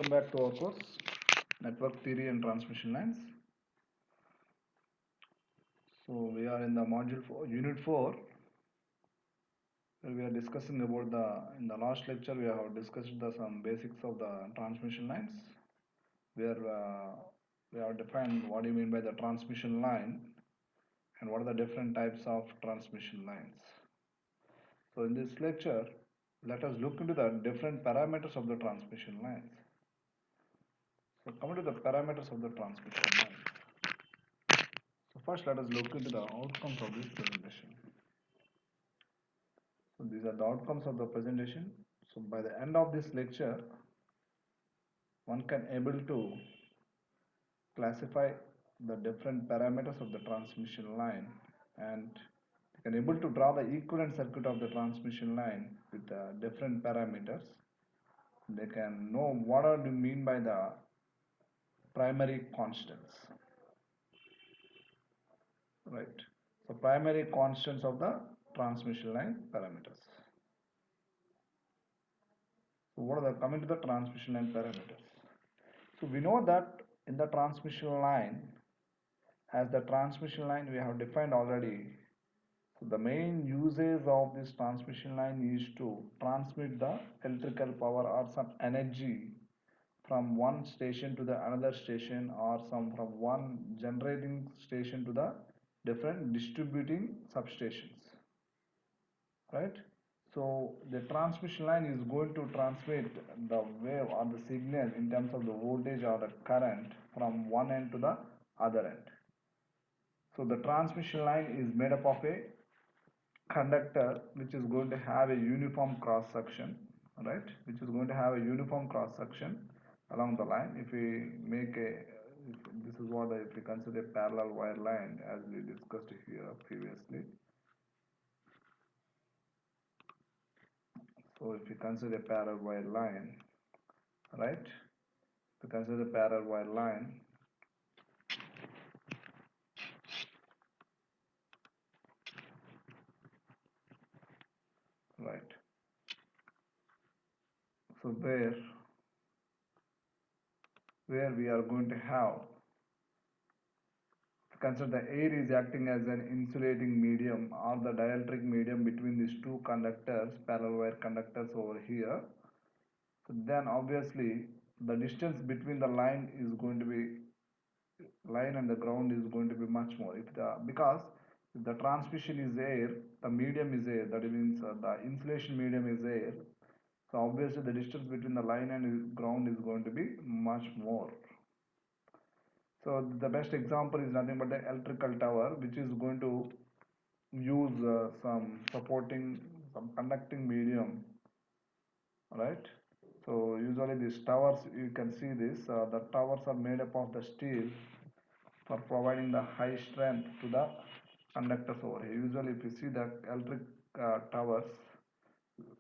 welcome back to our course, Network Theory and Transmission Lines. So we are in the module 4, unit 4, where we are discussing about in the last lecture we have discussed some basics of the transmission lines, where we have defined what do you mean by the transmission line and what are the different types of transmission lines. So in this lecture, let us look into the different parameters of the transmission lines. So coming to the parameters of the transmission line. So first let us look into the outcomes of this presentation. So these are the outcomes of the presentation. So by the end of this lecture, one can able to classify the different parameters of the transmission line, and can able to draw the equivalent circuit of the transmission line with the different parameters. They can know what are you mean by the primary constants, right? So primary constants of the transmission line parameters. So what are the coming to the transmission line parameters? So we know that in the transmission line, as the transmission line we have defined already, so the main usage of this transmission line is to transmit the electrical power or some energy from one station to the another station, or some from one generating station to the different distributing substations, right? So the transmission line is going to transmit the wave or the signal in terms of the voltage or the current from one end to the other end. So the transmission line is made up of a conductor which is going to have a uniform cross section, right? Which is going to have a uniform cross section along the line. If we make this is what if we consider a parallel wire line as we discussed here previously. So if you consider a parallel wire line, right? To consider a parallel wire line, right? So where we are going to have, consider the air is acting as an insulating medium or the dielectric medium between these two conductors, parallel wire conductors over here. So then obviously the distance between the line is going to be, line and the ground is going to be much more, if the because if the transmission is air, the medium is air, that means the insulation medium is air. So obviously the distance between the line and ground is going to be much more. So the best example is nothing but the electrical tower, which is going to use some supporting, some conducting medium, right? So usually these towers, you can see this, the towers are made up of the steel for providing the high strength to the conductors over here. Usually if you see the electric towers,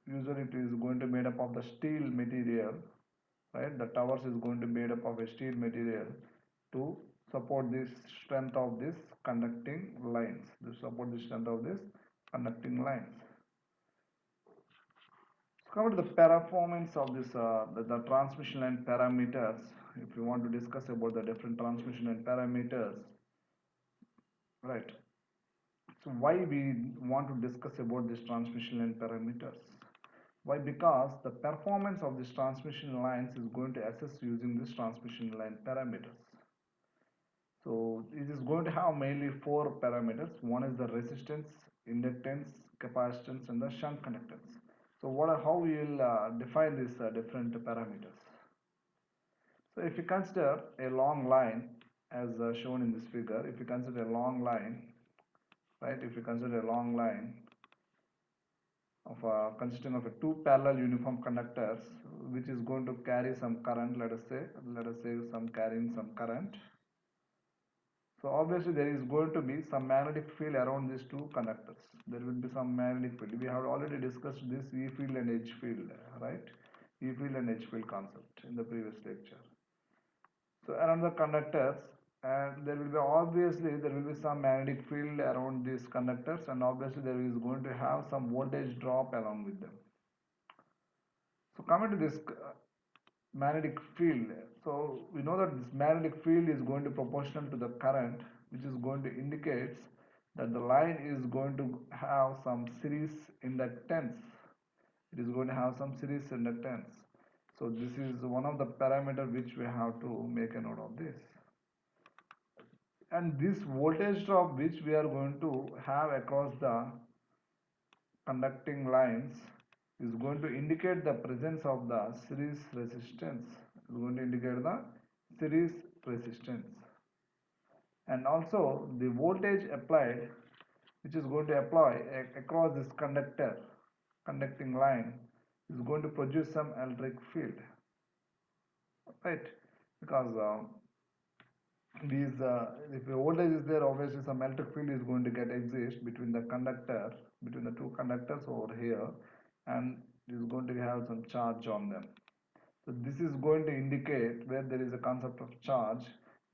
usually it is going to be made up of the steel material, right? The towers is going to be made up of a steel material to support this strength of this conducting lines, to support the strength of this conducting lines. So come to the performance of this the transmission line parameters. If you want to discuss about the different transmission line parameters, right? So why we want to discuss about this transmission line parameters? Why? Because the performance of this transmission lines is going to assess using this transmission line parameters. So it is going to have mainly four parameters. One is the resistance, inductance, capacitance, and the shunt conductance. So how we will define these different parameters? So if you consider a long line as shown in this figure, if you consider a long line, right? If you consider a long line of consisting of two parallel uniform conductors, which is going to carry some current, let us say some carrying some current. So obviously there is going to be some magnetic field around these two conductors. There will be some magnetic field. We have already discussed this E field and H field, right? E field and H field concept in the previous lecture. So around the conductors, and there will be obviously there will be some magnetic field around these conductors, and obviously there is going to have some voltage drop along with them. So coming to this, magnetic field. So we know that this magnetic field is going to proportional to the current, which is going to indicates that the line is going to have some series inductance. It is going to have some series inductance. So this is one of the parameter which we have to make a note of this. And this voltage drop which we are going to have across the conducting lines is going to indicate the presence of the series resistance. Is going to indicate the series resistance. And also the voltage applied, which is going to apply across this conducting line, is going to produce some electric field, right? Because if the voltage is there, obviously some electric field is going to get exist between between the two conductors over here, and is going to have some charge on them. So this is going to indicate where there is a concept of charge.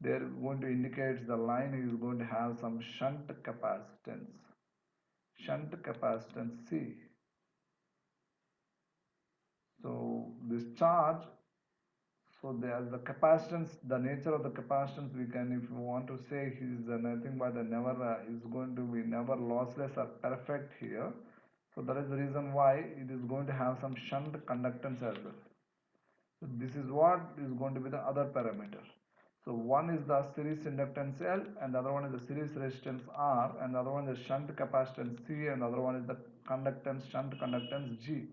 They're going to indicate the line is going to have some shunt capacitance C. So this charge, so there's the capacitance, the nature of the capacitance we can, if you want to say, is nothing but never is going to be never lossless or perfect here. So that is the reason why it is going to have some shunt conductance as well. So this is what is going to be the other parameter. So one is the series inductance L, and the other one is the series resistance R, and the other one is shunt capacitance C, and the other one is the shunt conductance G.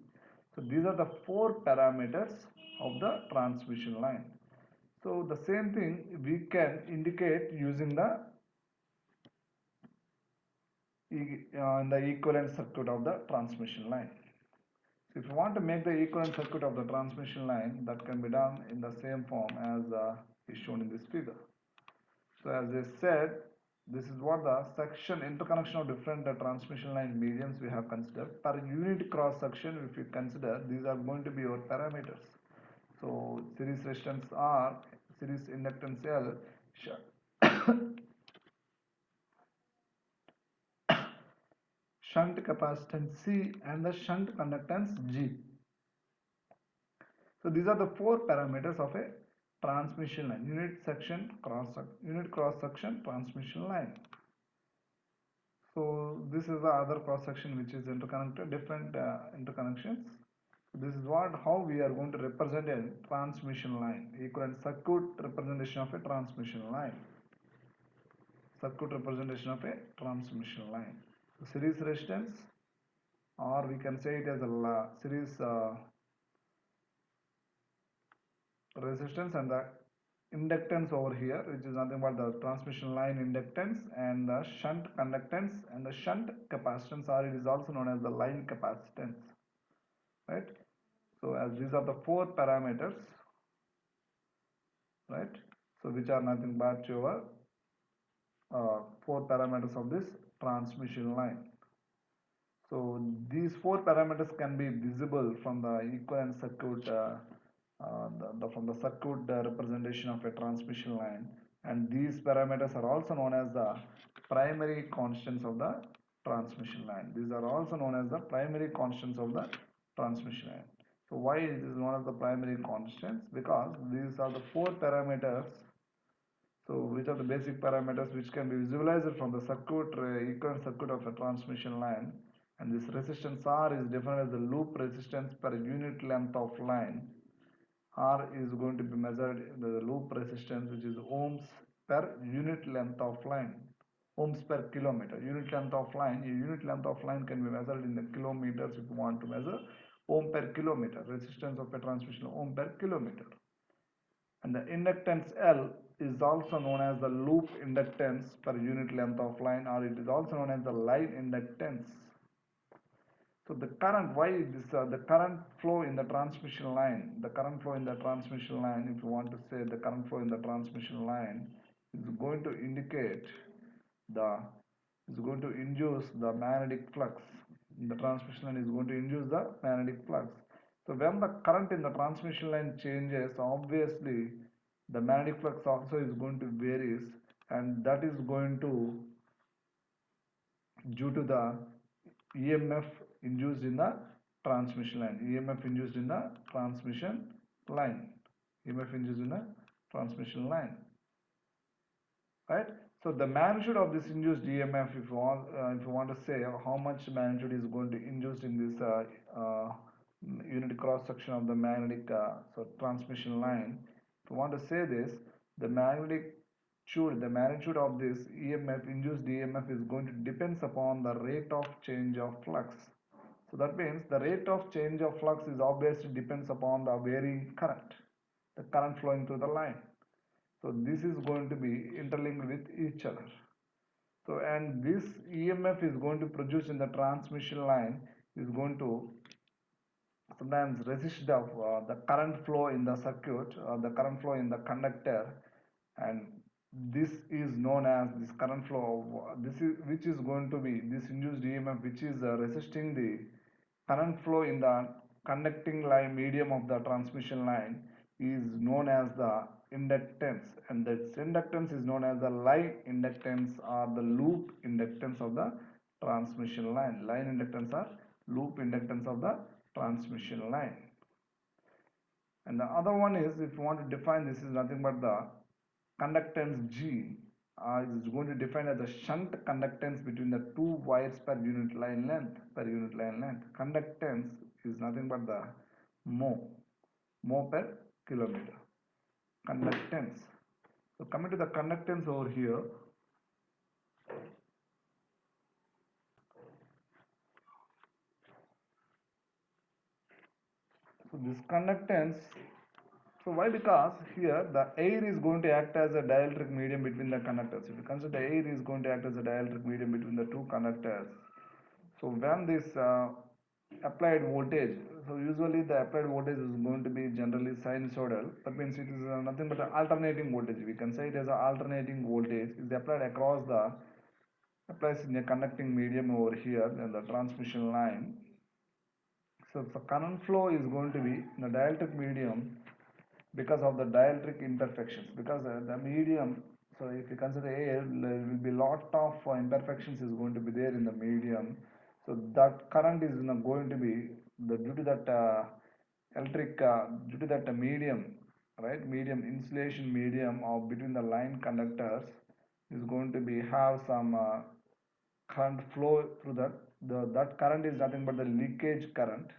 So these are the four parameters of the transmission line. So the same thing we can indicate using the equivalent circuit of the transmission line. So if you want to make the equivalent circuit of the transmission line, that can be done in the same form as is shown in this figure. So as I said, this is what the section interconnection of different transmission line mediums we have considered. Per unit cross section, if you consider, these are going to be your parameters. So series resistance R, series inductance L, shunt capacitance C, and the shunt conductance G. So these are the four parameters of a transmission line, unit cross section transmission line. So this is the other cross section which is interconnected, different interconnections. This is how we are going to represent a transmission line, equivalent circuit representation of a transmission line. Circuit representation of a transmission line. So series resistance, or we can say it as a series resistance, and the inductance over here, which is nothing but the transmission line inductance, and the shunt conductance and the shunt capacitance, or it is also known as the line capacitance, right? So as these are the four parameters, right? So which are nothing but your four parameters of this transmission line. So these four parameters can be visible from the equivalent circuit, from the circuit representation of a transmission line, and these parameters are also known as the primary constants of the transmission line. These are also known as the primary constants of the transmission line. So why is this one of the primary constants? Because these are the four parameters. So which are the basic parameters which can be visualized from the equivalent circuit of a transmission line, and this resistance R is defined as the loop resistance per unit length of line. R is going to be measured in the loop resistance, which is ohms per unit length of line, ohms per kilometer. Unit length of line, unit length of line can be measured in the kilometers if you want to measure. Ohm per kilometer, resistance of a transmission, ohm per kilometer. And the inductance L is also known as the loop inductance per unit length of line, or it is also known as the line inductance. So the current, why this the current flow in the transmission line, if you want to say the current flow in the transmission line is going to indicate the is going to induce the magnetic flux. The transmission line is going to induce the magnetic flux. So when the current in the transmission line changes, obviously the magnetic flux also is going to varies, and that is going to due to the EMF induced in the transmission line. EMF induced in the transmission line. EMF induced in a transmission line, right? So the magnitude of this induced EMF, if you want to say how much magnitude is going to induced in this unit cross section of the magnetic transmission line, if you want to say this, the magnitude of this EMF, induced EMF, is going to depends upon the rate of change of flux. So that means the rate of change of flux is obviously depends upon the varying current, the current flowing through the line. So this is going to be interlinked with each other. So and this EMF is going to produce in the transmission line is going to sometimes resist the current flow in the circuit, the current flow in the conductor, and this is known as this current flow of this is which is going to be this induced EMF, which is resisting the current flow in the conducting line medium of the transmission line, is known as the inductance, and this inductance is known as the line inductance or the loop inductance of the transmission line. Line inductance or loop inductance of the transmission line. And the other one is, if you want to define, this is nothing but the conductance G is going to define as the shunt conductance between the two wires per unit line length. Conductance is nothing but the mho per kilometer. Conductance. So coming to the conductance over here, so this conductance, so why? Because here the air is going to act as a dielectric medium between the conductors. If you consider the air is going to act as a dielectric medium between the two conductors, so when this applied voltage, so usually the applied voltage is going to be generally sinusoidal. That means it is nothing but an alternating voltage. We can say it as an alternating voltage is applied across the applies in a conducting medium over here in the transmission line. So the current flow is going to be in the dielectric medium because of the dielectric imperfections, because the medium, so if you consider air, there will be lot of imperfections is going to be there in the medium. So that current is going to be due to that due to that medium, right, medium insulation medium of between the line conductors is going to be have some current flow through that. That current is nothing but the leakage current.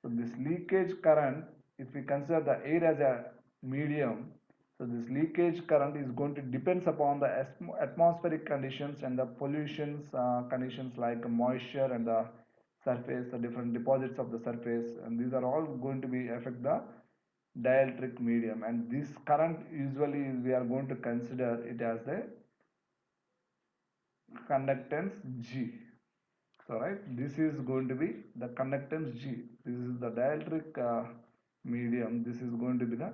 So this leakage current, if we consider the air as a medium, so this leakage current is going to depends upon the atmospheric conditions and the pollutions conditions like moisture and the surface, the different deposits of the surface, and these are all going to be affect the dielectric medium. And this current usually we are going to consider it as the conductance G. So right, this is going to be the conductance G. This is the dielectric medium. This is going to be the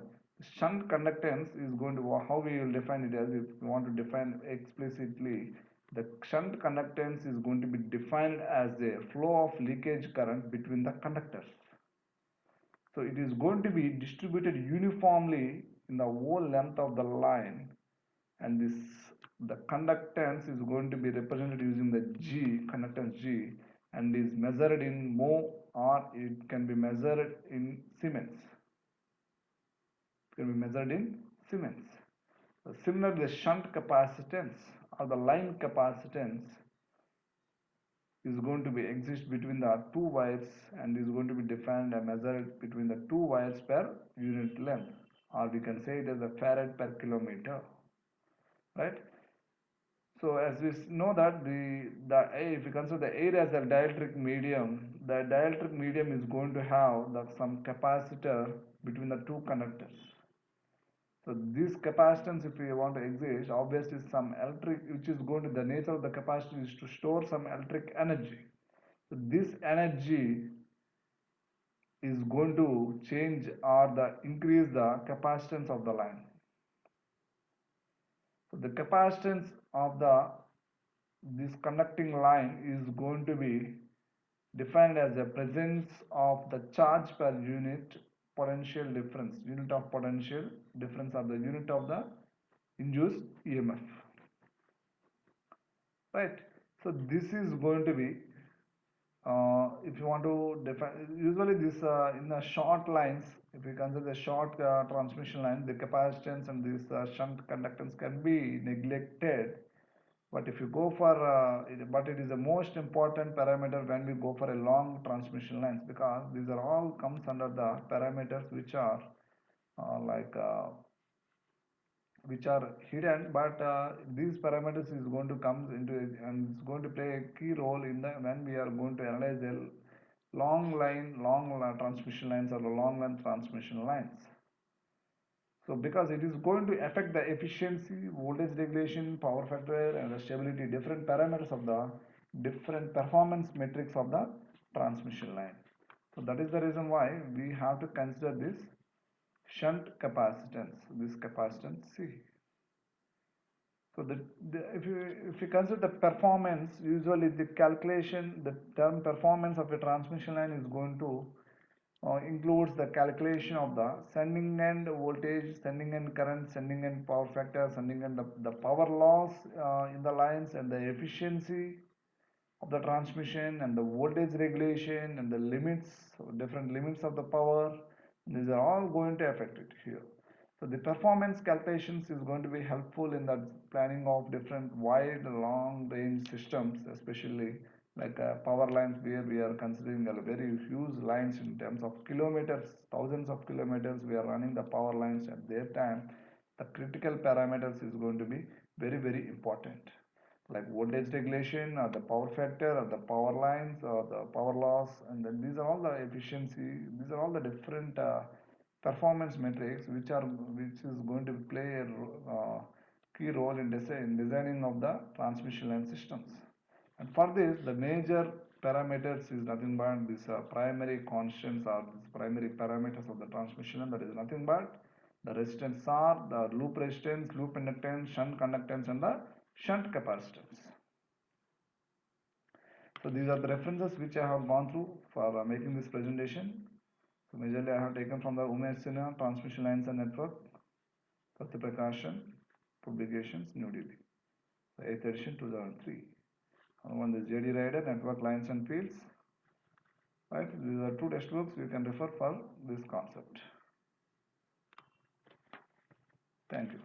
shunt conductance is going to, how we will define it as, if we want to define explicitly, the shunt conductance is going to be defined as a flow of leakage current between the conductors. So it is going to be distributed uniformly in the whole length of the line, and this the conductance is going to be represented using the G, conductance G, and is measured in mho, or it can be measured in Siemens. It can be measured in Siemens. So similarly, the shunt capacitance or the line capacitance is going to be exist between the two wires and is going to be defined and measured between the two wires per unit length, or we can say it as a farad per kilometer, right? So as we know that the air, if you consider the air as a dielectric medium, the dielectric medium is going to have some capacitor between the two conductors. So this capacitance, if we want to exist, obviously some electric, which is going to, the nature of the capacitor is to store some electric energy. So this energy is going to change or increase the capacitance of the line. So the capacitance of this conducting line is going to be defined as the presence of the charge per unit potential difference, unit of potential difference, or the unit of the induced EMF, right? So this is going to be if you want to define, usually this in the short lines, if you consider the short transmission line, the capacitance and this shunt conductance can be neglected. But if you go for, but it is the most important parameter when we go for a long transmission lines, because these are all comes under the parameters which are like which are hidden, but these parameters is going to come into it, and it's going to play a key role in the when we are going to analyze the transmission lines or the long line transmission lines. So because it is going to affect the efficiency, voltage regulation, power factor, and the stability, different parameters of the different performance metrics of the transmission line. So that is the reason why we have to consider this shunt capacitance, this capacitance C. So if you consider the performance, usually the calculation, the term performance of a transmission line is going to includes the calculation of the sending end voltage, sending end current, sending end power factor, sending end the power loss in the lines, and the efficiency of the transmission, and the voltage regulation, and the limits, different limits of the power. These are all going to affect it here. So the performance calculations is going to be helpful in the planning of different wide long range systems, especially like power lines, where we are considering a very huge lines in terms of kilometers, thousands of kilometers we are running the power lines. At their time, the critical parameters is going to be very important, like voltage regulation or the power factor or the power lines or the power loss, and then these are all the efficiency, these are all the different performance metrics which is going to play a key role in designing of the transmission line systems. And for this, the major parameters is nothing but these primary constants or these primary parameters of the transmission line, that is nothing but the resistance R, the loop resistance, loop inductance, shunt conductance, and the shunt capacitance. So these are the references which I have gone through for making this presentation. So majorly I have taken from the Umesh Sinha, Transmission Lines and Network, Pratyaprakashan, Publications, New Delhi, the 8th edition 2003. And one is JD Rider, Network Lines and Fields. Right, these are two textbooks you can refer for this concept. Thank you.